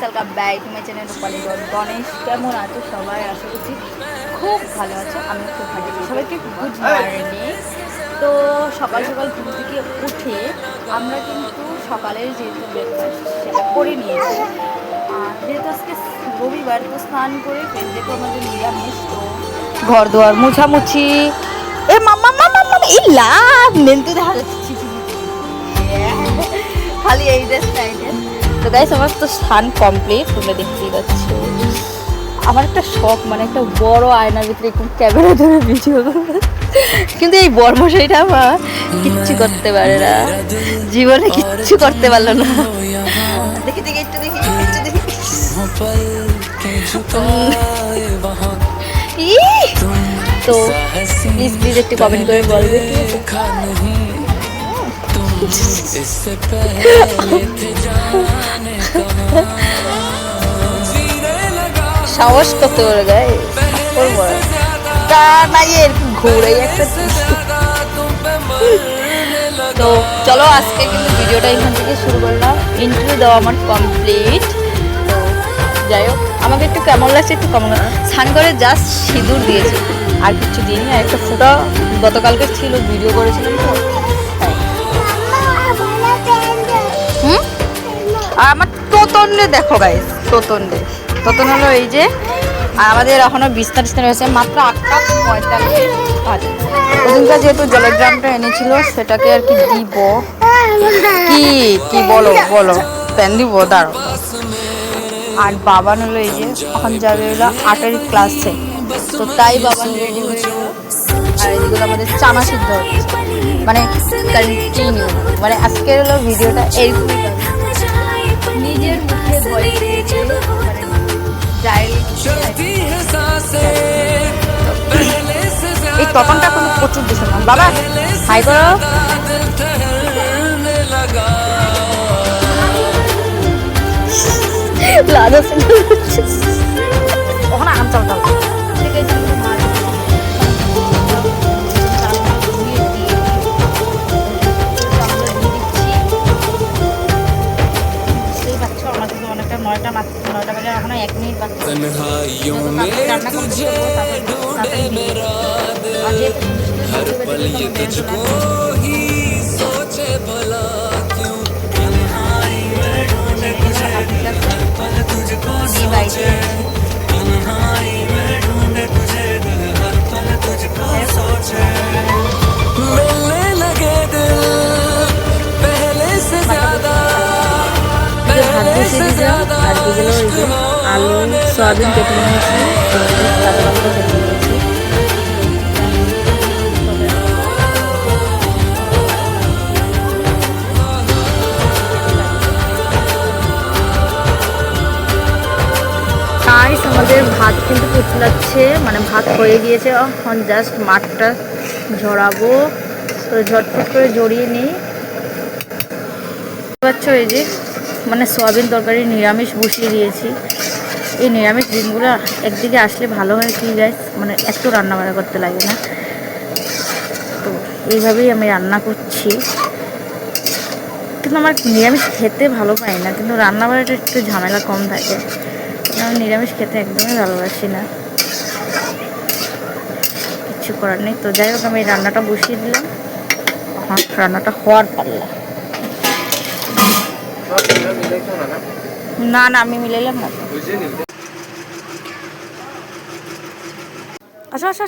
Welcome back to my channel Rupali Ganesh. কেমন আছো সবাই? আশা করছি খুব ভালো আছো, আমিও খুব ভালো আছি। সবাইকে গুড মর্নিং। তো সকাল সকাল ঘুম থেকে উঠে আমরা কিন্তু সকালের যেহেতু ব্রেকফাস্ট সেটা করে নিয়েছি। আর যেহেতু আজকে রবিবার, তো স্নান করে যেহেতু আমাদের নিরামিষ, তো ঘর দুয়ার মুছামুছি এ মাম্মা মাম্মা মাম্মা এই লাভ মেনতে দেখা যাচ্ছে খালি এই ড্রেস নাই ড্রেস। তো গাইস আমার তো স্নান কমপ্লিট, তোমরা দেখতেই পাচ্ছ। আমার একটা শখ, মানে একটা বড় আয়নার ভিতরে একটু ক্যামেরা ধরে ভিডিও করবো, কিন্তু এই বর্মশাইটা আমার কিচ্ছু করতে পারে না, জীবনে কিচ্ছু করতে পারলো না। দেখি দেখি একটু দেখি একটু দেখি তো প্লিজ প্লিজ একটু কমেন্ট করে বলবে। সাহস কত বড় গায়ে তা নাই এরকম ঘুরে একটা। তো চলো আজকে কিন্তু ভিডিওটা এখান থেকে শুরু করলাম। ইন্টারভিউ দেওয়া আমার কমপ্লিট। তো যাই হোক, আমাকে একটু কেমন লাগছে একটু কমন। স্নান করে জাস্ট সিঁদুর দিয়েছি, আর কিছু দিইনি। আর একটা ফুটা গতকালকে ছিল, ভিডিও করেছিলাম তো। আর আমার তোতন্ডে দেখো গাইস, তোতন্ডে হলো এই যে। আর আমাদের এখনো বিছনা টিছনা রয়েছে, মাত্র 8:45 বাজে। ওদিনকার যেহেতু জলের ড্রামটা এনেছিল সেটাকে আর কি দিব। কি কি বলো বলো, প্যান দিব দাঁড়ো। আর বাবান হলো এই যে এখন যাবে হলো 8-এর ক্লাসে, তো তাই বাবান রেডি হচ্ছে। আর এদিকে আমাদের চানা সিদ্ধ হচ্ছে, মানে কন্টিনিউ। মানে আজকের হলো ভিডিওটা এইরকমই নিজের মুখে ভয়েস দিয়েছে, মানে এই তপনটা কোনো প্রচুর দিছে না। বাবা হাই করো। ওখানে আরাম চালতাম অনেকটা 9টা বাজে, এখনো 1 মিনিট বাকি। রান্না করতে ভাত বসিয়ে দিলাম। আর দিগুলো ওই যে আলু সয়াবিন কেটে নিয়েছি, কাঁচা লঙ্কা কেটে নিয়েছি। গাইস আমাদের ভাত কিন্তু ফুটলাচ্ছে, মানে ভাত হয়ে গিয়েছে। এখন জাস্ট মাঠটা ঝরাবো, তো ঝটফট করে জড়িয়ে নিই। পাচ্ছ এই যে, মানে সয়াবিন তরকারি নিরামিষ বসিয়ে দিয়েছি। এই নিরামিষ দিনগুলো একদিকে আসলে ভালো হয় কি গাইস, মানে এত রান্নাবাড়া করতে লাগে না। তো এইভাবেই আমি রান্না করছি, কিন্তু আমার নিরামিষ খেতে ভালো পাই না, কিন্তু রান্নাবাড়াটা একটু ঝামেলা কম থাকে। আমি নিরামিষ খেতে একদমই ভালোবাসি না, কিছু করার নেই। তো যাই হোক, আমি এই রান্নাটা বসিয়ে দিলাম। হ্যাঁ, রান্নাটা হওয়ার পাল্লা। না না আমি মিলাইলাম না। আচ্ছা আচ্ছা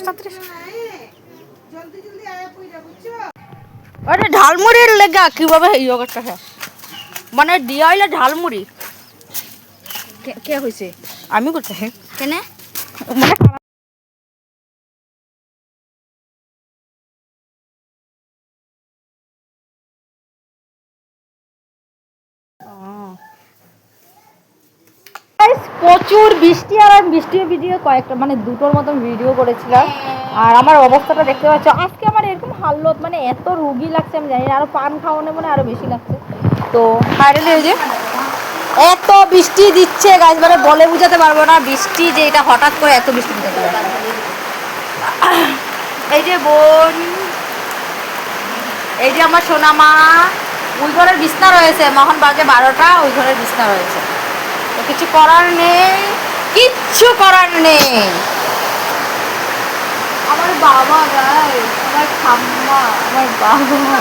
আরে ঝালমুড়ির লেগা কিভাবে এই জগৎটা, মানে দিয়া হইলে ঝালমুড়ি কে হয়েছে আমি করতে কেনে মানে প্রচুর বৃষ্টি। আর আমি বৃষ্টির ভিডিও কয়েকটা, মানে দুটোর মতন ভিডিও করেছিলাম। আর আমার অবস্থাটা দেখতে পাচ্ছ, আজকে আমার এরকম হালত, মানে এত রুগী লাগছে আমি জানি না। আরো পান খাওয়ানো মানে আরো বেশি লাগছে। তো ফাইনালি এই যে এত বৃষ্টি দিচ্ছে গাছ, মানে বলে বুঝাতে পারবো না বৃষ্টি যে এটা হঠাৎ করে এত বৃষ্টি দিতে পারে। এই যে বোন, এই যে আমার সোনা মা, ওই ঘরের বিছনা রয়েছে, মখন বাজে 12টা, ওই ঘরের বিছনা রয়েছে। তো কিছু করার নেই, কিচ্ছু করার নেই। আমার বাবা গাইস, আমার ঠাম্মা, আমার বাবা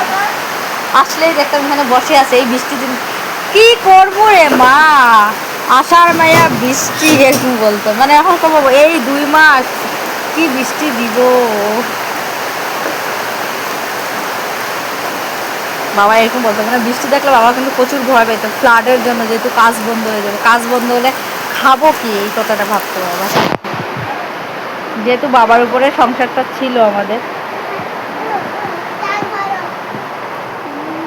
আসলেই দেখতাম এখানে বসে আছে এই বৃষ্টির দিন। কি করবো রে মা, আষাঢ় মাইয়া বৃষ্টি এরকম বলতো, মানে এখন কব এই 2 মাস কি বৃষ্টি দিব। বাবা এরকম বলতো, মানে বৃষ্টি দেখলে বাবা কিন্তু প্রচুর ভয় পেত ফ্লাডের জন্য, যেহেতু কাজ বন্ধ হয়ে যাবে। কাজ বন্ধ হলে খাবো কি, এই কথাটা ভাবতো বাবা, যেহেতু বাবার উপরে সংসারটা ছিল আমাদের।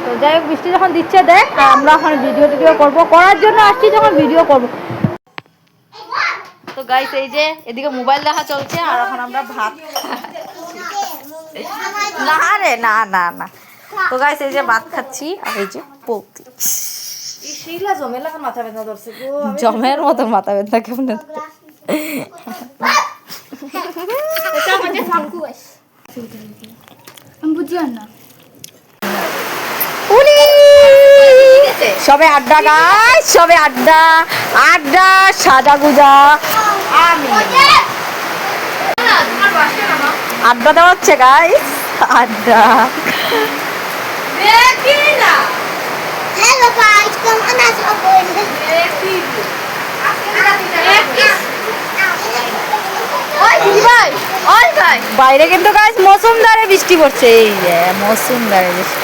তো যাই হোক, বৃষ্টি যখন দিচ্ছে দেখ, আর আমরা এখন ভিডিও টিডিও করবো, করার জন্য আসছি যখন ভিডিও করবো। তো গাইস এই যে এদিকে মোবাইল দেখা চলছে, আর এখন আমরা ভাত, না রে না না না। তো গাইস এই যে ভাত খাচ্ছি, আর এই যে পৌতি জমের মতো মাথা ব্যথা কেমন সবে আড্ডা গাইস, সবে আড্ডা আড্ডা সাজা গুজা আড্ডা দেওয়া হচ্ছে গাইস, আড্ডা। বাইরে কিন্তু গাইস মৌসুমদারে বৃষ্টি পড়ছে, এই মৌসুমদারে বৃষ্টি।